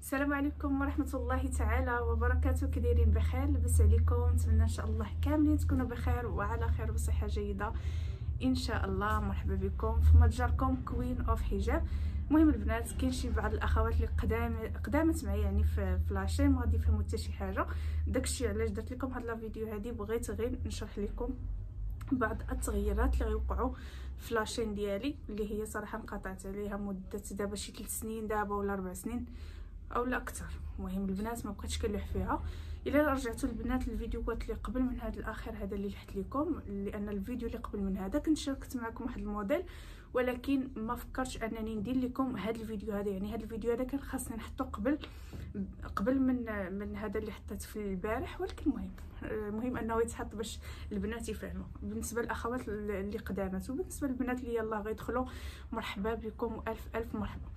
السلام عليكم ورحمة الله تعالى وبركاته. كديرين بخير؟ لاباس عليكم؟ نتمنى ان شاء الله كاملين تكونوا بخير وعلى خير وصحة جيدة ان شاء الله. مرحبا بكم في متجركم كوين اوف حجاب. المهم البنات، كاين شي بعض الاخوات اللي قدامت معايا يعني في لاشين ما غادي يفهموا حتى شي حاجه. داكشي علاش درت لكم هاد لا فيديو هادي، بغيت غير نشرح لكم بعض التغييرات اللي غيوقعوا في لاشين ديالي اللي هي صراحه انقطعت عليها مده دابا شي 3 سنين دابا ولا 4 سنين او لا اكثر. المهم البنات ما بقيتش كنلوح فيها. الا رجعتوا البنات الفيديوهات اللي قبل من هذا الاخر هذا اللي لحت لكم، لان الفيديو اللي قبل من هذا كنت شاركت معكم واحد الموديل، ولكن ما فكرتش انني ندير لكم هذا الفيديو هذا. يعني هذا الفيديو هذا كان خاصني نحطه قبل من هذا اللي حطيت في البارح، ولكن المهم انه يتحط باش البنات يفهموا. بالنسبه للاخوات اللي قدامت وبالنسبه للبنات اللي يلاه غيدخلوا، مرحبا بكم والف مرحبا.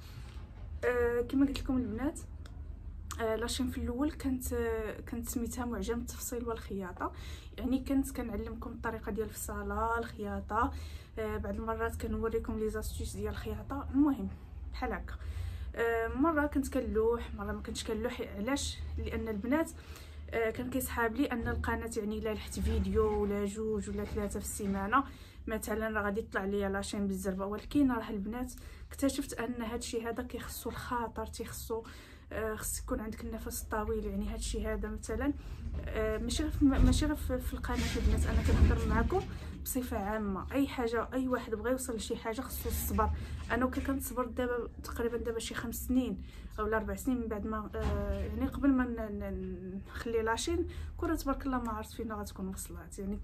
كما قلت لكم البنات، لاشين في الاول كانت سميتها معجم التفصيل والخياطه. يعني كنت كنعلمكم الطريقه ديال الفصاله الخياطه، بعض المرات كنوريكم لي زاستيس ديال الخياطه. المهم بحال هكا، مره كنت كنلوح مره ما كنتش كنلوح. علاش؟ لان البنات كان كيسحاب لي ان القناه يعني الا لحت فيديو ولا جوج ولا 3 في السيمانه مثلا راه غادي يطلع ليا لاشين بالزربه. ولكن راه البنات اكتشفت ان هادشي هذا كيخصو الخاطر، خص يكون عندك النفس الطويل. يعني هادشي هذا مثلا ماشي غير في القناه البنات، انا كنهضر معكم بصفه عامه. اي حاجه اي واحد بغى يوصل لشي حاجه خصو الصبر. انا كنصبر دابا تقريبا دابا شي 5 سنين اولا 4 سنين من بعد ما يعني قبل ما نخلي لاشين كره تبارك الله ما عرفت فين غتكون وصلت. يعني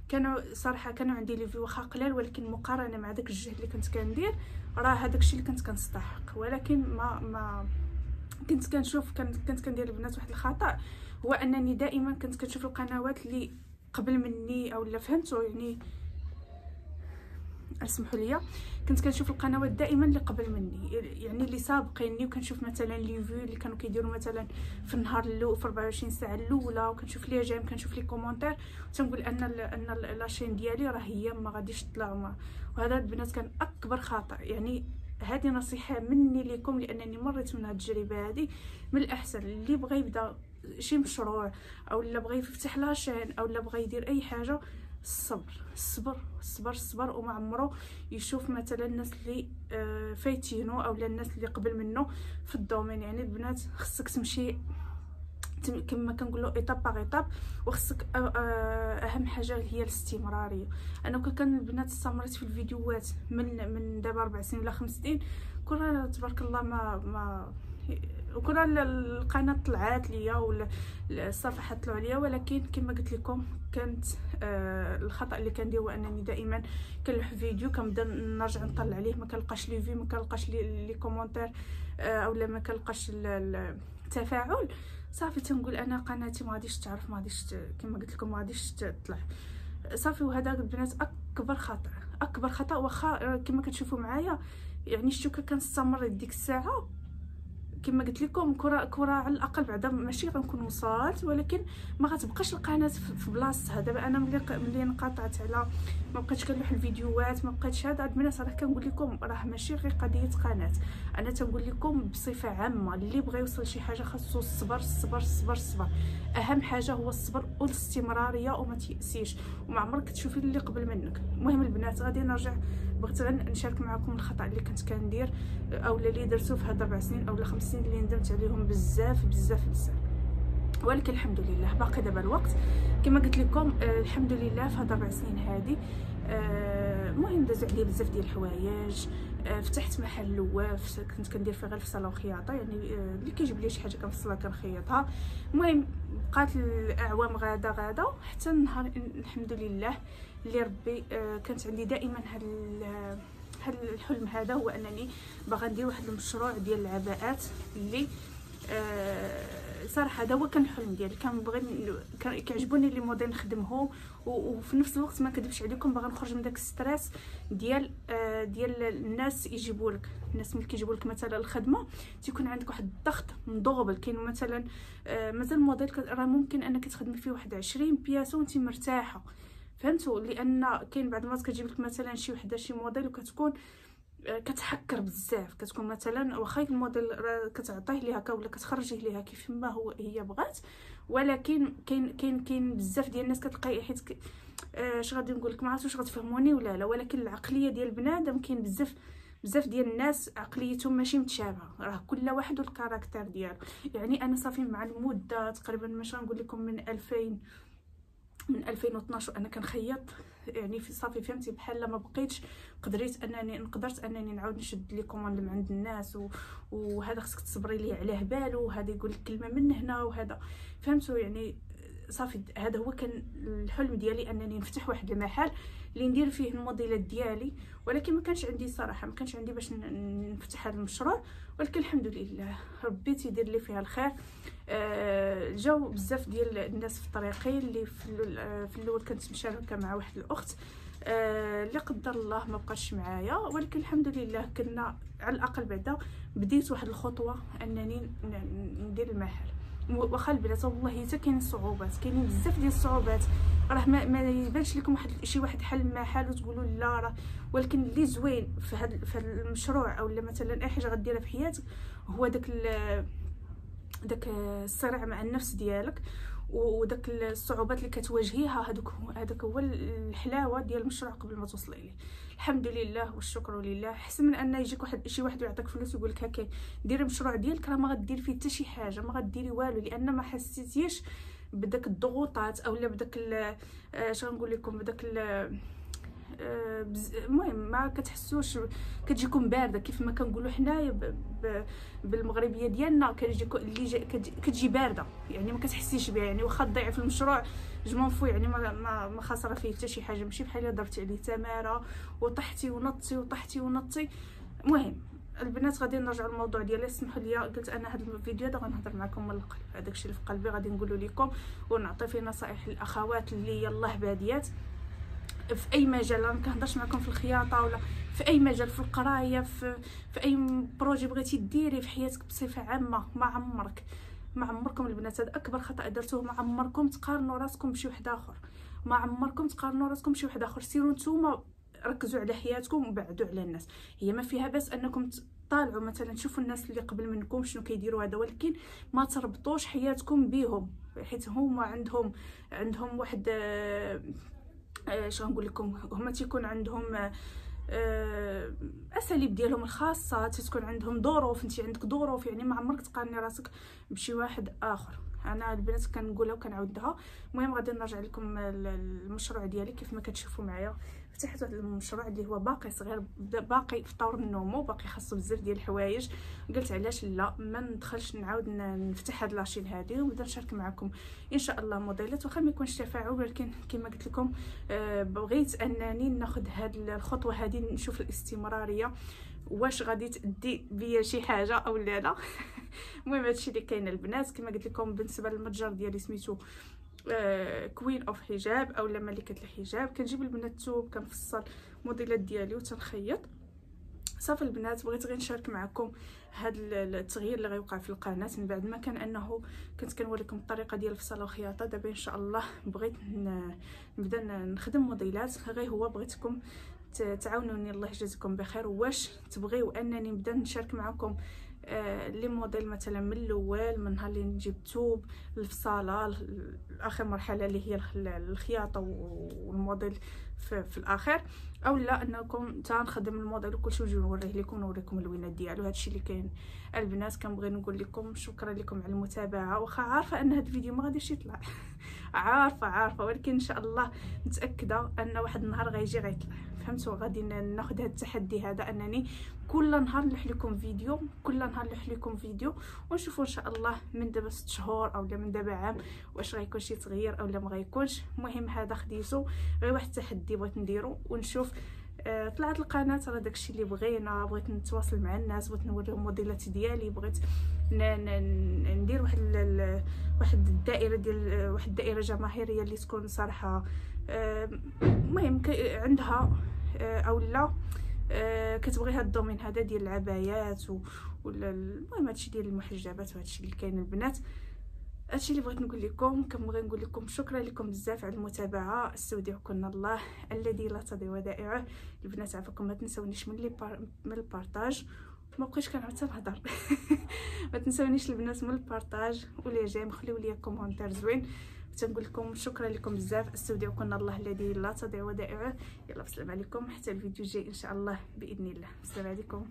كانوا صراحه كانوا عندي لي في واخا قلال، ولكن مقارنه مع داك الجهد اللي كنت كندير راه هذاك الشيء اللي كنت كنستحق. ولكن ما كنت كنشوف كنت كندير البنات واحد الخطا، هو انني دائما كنت كنشوف القنوات اللي قبل مني او لا فهمتوا يعني اسمحوا لي، كنت كنشوف القنوات دائما اللي قبل مني، يعني اللي سابقيني، وكنشوف مثلا لي فيو اللي كانوا كيديروا مثلا في النهار الاول في 24 ساعه الاولى، وكنشوف لي جيم كنشوف لي كومونتير، وتنقول ان لاشين ديالي راه هي ما غاديش تطلع. وهذا البنات كان اكبر خطا. يعني هذه نصيحه مني لكم لانني مريت من هذه التجربه هذه. من الاحسن اللي بغى يبدا شي مشروع او اللي بغى يفتح لاشين او اللي بغى يدير اي حاجه، الصبر وما عمره يشوف مثلا الناس اللي فايتينو او الناس اللي قبل منه في الدومين. يعني البنات خصك تمشي كما كنقولوا ايطاب باغ ايطاب، وخصك اهم حاجه هي الاستمراريه. انا كان البنات استمرت في الفيديوهات من دابا 4 سنين ولا 5 سنين، كل تبارك الله ما وكل القناه طلعت ليا ولا الصفحات طلعوا ليا. ولكن كما قلت لكم كانت الخطا اللي كندير هو انني دائما كنلوح فيديو كنبدا نرجع نطلع عليه ما كنلقاش لي في، ما كنلقاش لي كومونتير اولا ما كنلقاش التفاعل. صافي تنقول انا قناتي ما غاديش تعرف، ما غاديش كما قلت لكم ما غاديش تطلع. صافي وهذا البنات اكبر خطا. واخا كما كتشوفوا معايا يعني شتو كنستمر ديك الساعه كما قلت لكم كره على الاقل بعدا ماشي غنكون وصلت، ولكن ما غتبقاش القناه في بلاصتها. دابا انا ملي انقطعت على ما بقيتش كنلوح الفيديوهات ما بقيتش هذا البنات، راه كنقول لكم راه ماشي غير قضيه قناه، انا تنقول لكم بصفه عامه اللي بغى يوصل شي حاجه خاصو الصبر. اهم حاجه هو الصبر والاستمراريه وما تيأسيش، وما عمرك تشوفي اللي قبل منك. المهم البنات غادي نرجع، بغيت غير نشارك معكم الخطا اللي كنت كندير او اللي درتو في هاد 4 سنين او 5 سنين اللي ندمت عليهم بزاف. ولكن الحمد لله باقي دابا الوقت كما قلت لكم. الحمد لله في هاد 4 سنين هادي المهم دازو عليا بزاف ديال الحوايج. فتحت محل لواف كنت كندير فيه غير الفصاله وخياطه، يعني اللي كيجيب لي شي حاجه كنفصلها كنخيطها. المهم بقات الاعوام غاده حتى النهار الحمد لله اللي ربي كانت عندي دائما هاد الحلم هذا، هو انني باغا ندير واحد المشروع ديال العباءات اللي صراحه هذا هو كان الحلم ديالي. كنبغي كيعجبوني لي موديل نخدمهم، وفي نفس الوقت ما كذبش عليكم باغا نخرج من داك الستريس ديال الناس يجيبوا لك. الناس ملي كيجيبوا لك مثلا الخدمه تيكون عندك واحد الضغط مدوبل. كاين مثلا موديل راه ممكن انك تخدمي فيه واحد 20 بياسه وانت مرتاحه، فهمتوا؟ لان كاين بعض المرات كتجيب لك مثلا شي وحده شي موديل وكتكون كتحكر بزاف. كتكون مثلا واخا الموديل كتعطيه ليها هكا ولا كتخرجيه ليها كيف ما هي بغات، ولكن كاين بزاف ديال الناس كتلقاي حيت اش غادي نقول لك، ما عرفتش واش غتفهموني ولا لا، ولكن العقليه ديال بنادم كاين بزاف ديال الناس عقليتهم ماشي متشابهه، راه كل واحد والكاركتر ديالو. يعني انا صافي مع المده تقريبا ماشي غنقول لكم من 2012 انا كنخيط، يعني في صافي فهمتي بحال ما بقيتش قدرت انني نعاود نشد لي كوموند من عند الناس، وهذا خصك تصبري ليه عليه باله، وهذا يقول لك كلمه من هنا وهذا، فهمتوا يعني. صافي هذا هو كان الحلم ديالي، انني نفتح واحد المحل اللي ندير فيه الموديلات ديالي، ولكن ما كانش عندي صراحه، ما كانش عندي باش نفتح هذا المشروع. ولكن الحمد لله ربي تيدير لي فيها الخير. جاو بزاف ديال الناس في طريقي اللي في الاول كنت مشاركه مع واحد الاخت اللي قدر الله ما بقاش معايا، ولكن الحمد لله كنا على الاقل بعدا بديت واحد الخطوه انني ندير المحل. واخا البنات والله حتى كاين صعوبات، كاينين بزاف ديال الصعوبات، راه ما يبانش لكم شي واحد حل محل وتقولوا لا راه، ولكن اللي زوين في هذا المشروع او مثلا اي حاجه غديرها في حياتك هو داك الصراع مع النفس ديالك، وداك الصعوبات اللي كتواجهيها، هذاك هو الحلاوه ديال المشروع قبل ما توصلي ليه. الحمد لله والشكر لله. احسن من ان يجيك شي واحد ويعطيك فلوس ويقول لك هكا ديري المشروع ديالك، راه ما غديري فيه حتى شي حاجه، ما غديري والو، لان ما حسيتيش بداك الضغوطات اولا بداك اش غنقول لكم بداك المهم ما كتحسوش، كتجيكم بارده كيف ما كنقولوا حنايا بالمغربيه ديالنا، كتجي بارده، يعني ما كتحسيش بها، يعني واخا تضيعي في المشروع جمون فو، يعني ما خاسره فيه حتى شي حاجه، ماشي بحال ضربتي عليه تماره وطحتي ونطي. المهم البنات غادي نرجعوا للموضوع ديالي. اسمحوا لي قلت انا هذا الفيديو هذا غنهضر معكم من القلب، هذاك الشيء اللي في قلبي غادي نقوله لكم، ونعطي فيه نصائح للاخوات اللي يلاه باديات في اي مجال. انا ما كنهضرش معكم في الخياطه ولا في اي مجال، في القرايه، في اي بروجي بغيتي ديري في حياتك بصفه عامه. ما عمركم البنات، هذا اكبر خطا درتوه، ما عمركم تقارنوا راسكم بشي واحد اخر، ما عمركم تقارنوا راسكم بشي واحد اخر. سيروا نتوما ركزوا على حياتكم وبعدوا على الناس. هي ما فيها بس انكم طالعوا مثلا تشوفوا الناس اللي قبل منكم شنو كيديروا هذا، ولكن ما تربطوش حياتكم بيهم، حيت هما عندهم واحد اش غنقول لكم، هما تيكون عندهم اساليب ديالهم الخاصه، تكون عندهم ظروف، انت عندك ظروف، يعني ما عمرك تقارني راسك بشي واحد اخر. انا البنات كنقولها وكنعاودها. المهم غادي نرجع لكم المشروع ديالي. كيف ما كتشوفوا معايا فتحت واحد المشروع اللي هو باقي صغير، باقي في طور النمو، باقي خاصو بزاف ديال الحوايج. قلت علاش لا ما ندخلش نعاود نفتح هاد لاشين هادي ونبدا نشارك معكم ان شاء الله موديلات، واخا ما يكونش تفاعل، ولكن كما قلت لكم بغيت انني ناخذ هاد الخطوه هادي، نشوف الاستمراريه واش غادي تدي بيا شي حاجه او لا. المهم هادشي اللي كاين البنات. كما قلت لكم بالنسبه للمتجر ديالي سميتو كوين اوف حجاب اولا ملكه الحجاب. كنجيب البنات الثوب، كنفصل الموديلات ديالي وتنخيط. صافي البنات بغيت غير نشارك معكم هذا التغيير اللي غيوقع في القناه من بعد ما كان انه كنت كنوريكم الطريقه ديال الفصل والخياطه. دابا ان شاء الله بغيت نبدا نخدم موديلات، غير هو بغيتكم تعاونوني الله يجازيكم بخير. واش تبغيو انني نبدا نشارك معكم لي موديل مثلا من الاول، من نهار اللي نجيب الثوب الفصاله اخر مرحله اللي هي الخياطه والموديل في الاخر، او لا انكم تنخدم الموديل وكلشي ونجي نوريه لكم ونوريكم الوينات ديالو. هادشي اللي كاين البنات. كنبغي نقول لكم شكرا لكم على المتابعه، واخا عارفه ان هذا الفيديو ما غاديش يطلع عارفه، ولكن ان شاء الله متاكده ان واحد النهار غيطلع. فهمتوا؟ غادي ناخذ هذا التحدي هذا، انني كل نهار نلوح لكم فيديو، ونشوفوا ان شاء الله من دابا 6 شهور او من دابا عام واش غيكون شي تغيير او ما غيكونش. المهم هذا خديته غير واحد التحدي بغيت نديرو ونشوف. طلعت القناه راه داكشي اللي بغيت نتواصل مع الناس، بغيت نوريهم الموديلات ديالي، بغيت ندير واحد الدائره ديال واحد الدائره جماهيريه اللي تكون صراحه المهم عندها او لا كتبغي هاد الدومين هذا ديال العبايات المهم هادشي ديال المحجبات وهادشي اللي كاين البنات. هادشي اللي بغيت نقول لكم. كنبغي نقول لكم شكرا لكم بزاف على المتابعه. استودعكم الله الذي لا تضيع ودائعه. البنات عافاكم ما تنسونيش من البارطاج. ما بقيتش كنعرف حتى نهضر. ما تنسونيش البنات من البارطاج ولي جيم، خليو لي كومونتير زوين. تنقول لكم شكرا لكم بزاف. استودعكم الله الذي لا تضيع ودائعه. يلا بسلام عليكم حتى الفيديو الجاي ان شاء الله باذن الله. السلام عليكم.